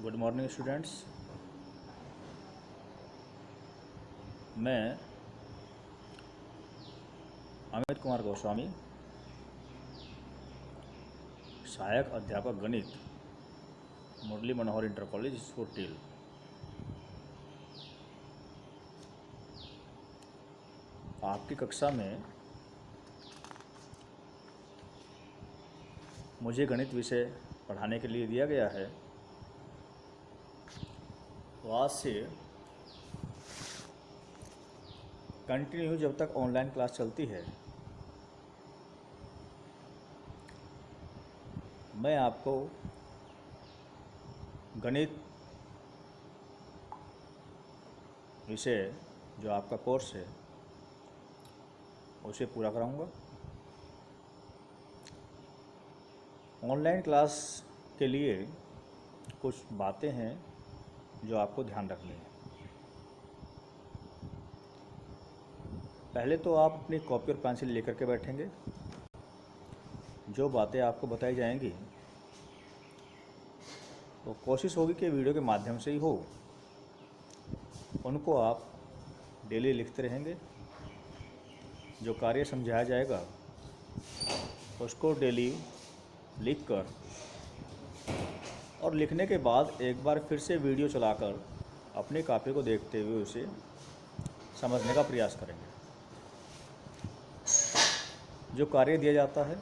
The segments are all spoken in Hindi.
Good morning students. मैं अमित कुमार गोस्वामी, सहायक अध्यापक गणित, मुरली मनोहर इंटर कॉलेज स्कूटील। आपकी कक्षा में मुझे गणित विषय पढ़ाने के लिए दिया गया है। तो आज से कंटिन्यू जब तक ऑनलाइन क्लास चलती है, मैं आपको गणित विषय जो आपका कोर्स है उसे पूरा कराऊंगा। ऑनलाइन क्लास के लिए कुछ बातें हैं जो आपको ध्यान रखनी है। पहले तो आप अपनी कॉपी और पेंसिल लेकर के बैठेंगे। जो बातें आपको बताई जाएंगी तो कोशिश होगी कि वीडियो के माध्यम से ही हो, उनको आप डेली लिखते रहेंगे। जो कार्य समझाया जाएगा उसको डेली लिखकर और लिखने के बाद एक बार फिर से वीडियो चलाकर अपनी कॉपी को देखते हुए उसे समझने का प्रयास करेंगे। जो कार्य दिया जाता है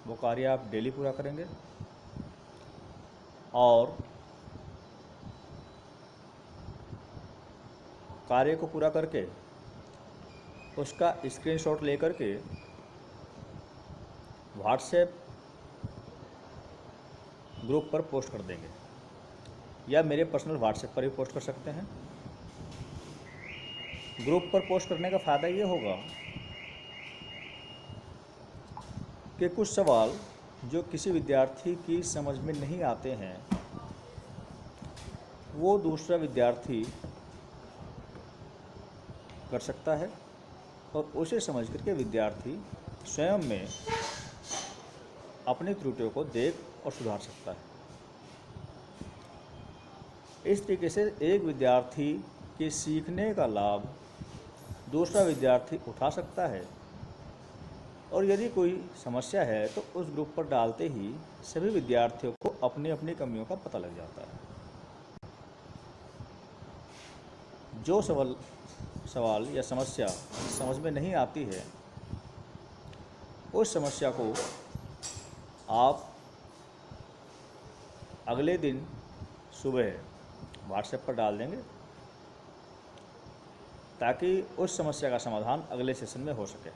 वो कार्य आप डेली पूरा करेंगे और कार्य को पूरा करके उसका स्क्रीनशॉट लेकर के व्हाट्सएप ग्रुप पर पोस्ट कर देंगे या मेरे पर्सनल व्हाट्सएप पर भी पोस्ट कर सकते हैं। ग्रुप पर पोस्ट करने का फ़ायदा ये होगा कि कुछ सवाल जो किसी विद्यार्थी की समझ में नहीं आते हैं वो दूसरा विद्यार्थी कर सकता है और उसे समझ करके विद्यार्थी स्वयं में अपनी त्रुटियों को देख और सुधार सकता है। इस तरीके से एक विद्यार्थी के सीखने का लाभ दूसरा विद्यार्थी उठा सकता है और यदि कोई समस्या है तो उस ग्रुप पर डालते ही सभी विद्यार्थियों को अपनी अपनी कमियों का पता लग जाता है। जो सवाल या समस्या समझ में नहीं आती है उस समस्या को आप अगले दिन सुबह व्हाट्सएप पर डाल देंगे ताकि उस समस्या का समाधान अगले सेशन में हो सके।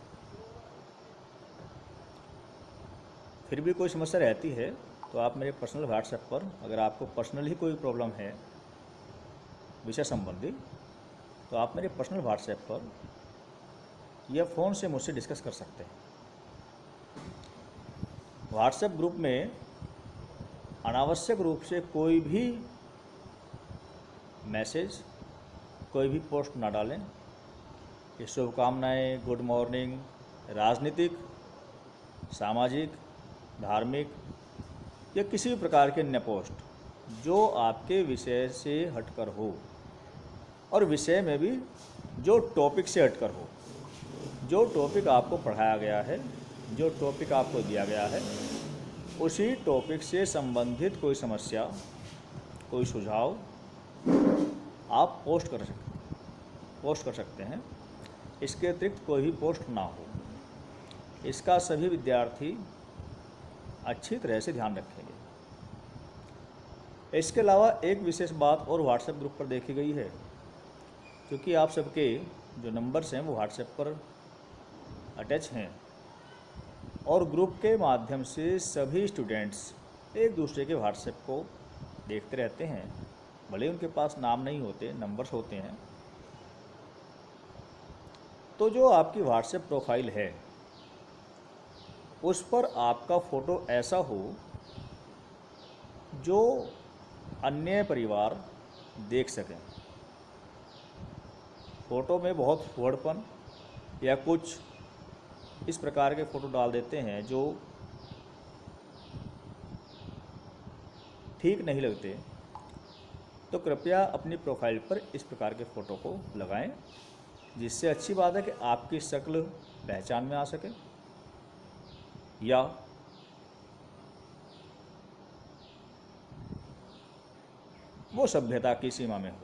फिर भी कोई समस्या रहती है तो आप मेरे पर्सनल व्हाट्सएप पर, अगर आपको पर्सनल ही कोई प्रॉब्लम है विषय संबंधी, तो आप मेरे पर्सनल व्हाट्सएप पर या फ़ोन से मुझसे डिस्कस कर सकते हैं। व्हाट्सएप ग्रुप में अनावश्यक रूप से कोई भी मैसेज, कोई भी पोस्ट ना डालें। ये शुभकामनाएँ, गुड मॉर्निंग, राजनीतिक, सामाजिक, धार्मिक या किसी भी प्रकार के अन्य पोस्ट जो आपके विषय से हटकर हो और विषय में भी जो टॉपिक से हटकर हो, जो टॉपिक आपको पढ़ाया गया है, जो टॉपिक आपको दिया गया है, उसी टॉपिक से संबंधित कोई समस्या, कोई सुझाव आप पोस्ट कर सकते हैं। इसके अतिरिक्त कोई भी पोस्ट ना हो, इसका सभी विद्यार्थी अच्छी तरह से ध्यान रखेंगे। इसके अलावा एक विशेष बात और व्हाट्सएप ग्रुप पर देखी गई है, क्योंकि आप सबके जो नंबर्स हैं वो व्हाट्सएप पर अटैच हैं और ग्रुप के माध्यम से सभी स्टूडेंट्स एक दूसरे के व्हाट्सएप को देखते रहते हैं। भले उनके पास नाम नहीं होते, नंबर्स होते हैं। तो जो आपकी व्हाट्सएप प्रोफाइल है उस पर आपका फ़ोटो ऐसा हो जो अन्य परिवार देख सकें। फ़ोटो में बहुत फुहड़पन या कुछ इस प्रकार के फ़ोटो डाल देते हैं जो ठीक नहीं लगते, तो कृपया अपनी प्रोफाइल पर इस प्रकार के फ़ोटो को लगाएं, जिससे अच्छी बात है कि आपकी शक्ल पहचान में आ सके या वो सभ्यता की सीमा में हो।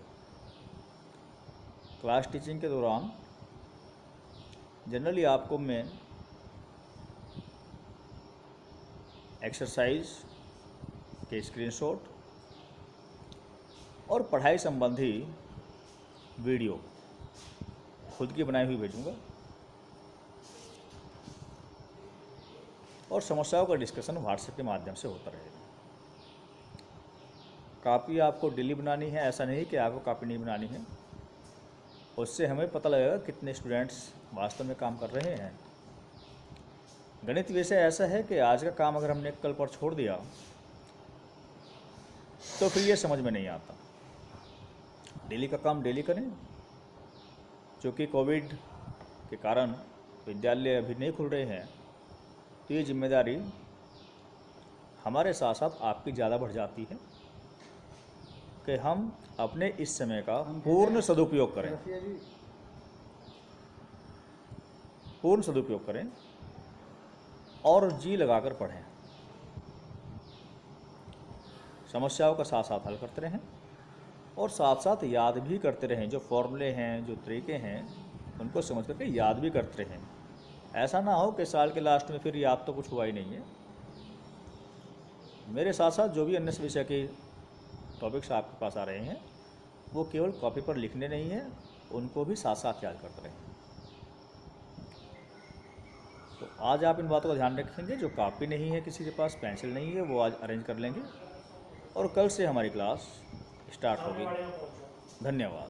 क्लास टीचिंग के दौरान जनरली आपको मैं एक्सरसाइज के स्क्रीनशॉट और पढ़ाई संबंधी वीडियो खुद की बनाई हुई भेजूंगा और समस्याओं का डिस्कशन व्हाट्सएप के माध्यम से होता रहेगा। कॉपी आपको डेली बनानी है, ऐसा नहीं कि आपको कॉपी नहीं बनानी है। उससे हमें पता लगेगा कितने स्टूडेंट्स वास्तव में काम कर रहे हैं। गणित विषय ऐसा है कि आज का काम अगर हमने कल पर छोड़ दिया तो फिर ये समझ में नहीं आता। डेली का काम डेली करें। चूँकि कोविड के कारण विद्यालय अभी नहीं खुल रहे हैं, तो ये जिम्मेदारी हमारे साथ साथ आपकी ज़्यादा बढ़ जाती है कि हम अपने इस समय का पूर्ण सदुपयोग करें, पूर्ण सदुपयोग करें और जी लगाकर पढ़ें। समस्याओं का साथ साथ हल करते रहें और साथ साथ याद भी करते रहें। जो फॉर्मूले हैं, जो तरीके हैं, उनको समझ करके याद भी करते रहें। ऐसा ना हो कि साल के लास्ट में फिर याद तो कुछ हुआ ही नहीं है। मेरे साथ साथ जो भी अन्य विषय के टॉपिक्स आपके पास आ रहे हैं, वो केवल कॉपी पर लिखने नहीं है, उनको भी साथ साथ याद करते रहें। तो आज आप इन बातों का ध्यान रखेंगे। जो कॉपी नहीं है, किसी के पास पेंसिल नहीं है, वो आज अरेंज कर लेंगे और कल से हमारी क्लास स्टार्ट होगी। धन्यवाद।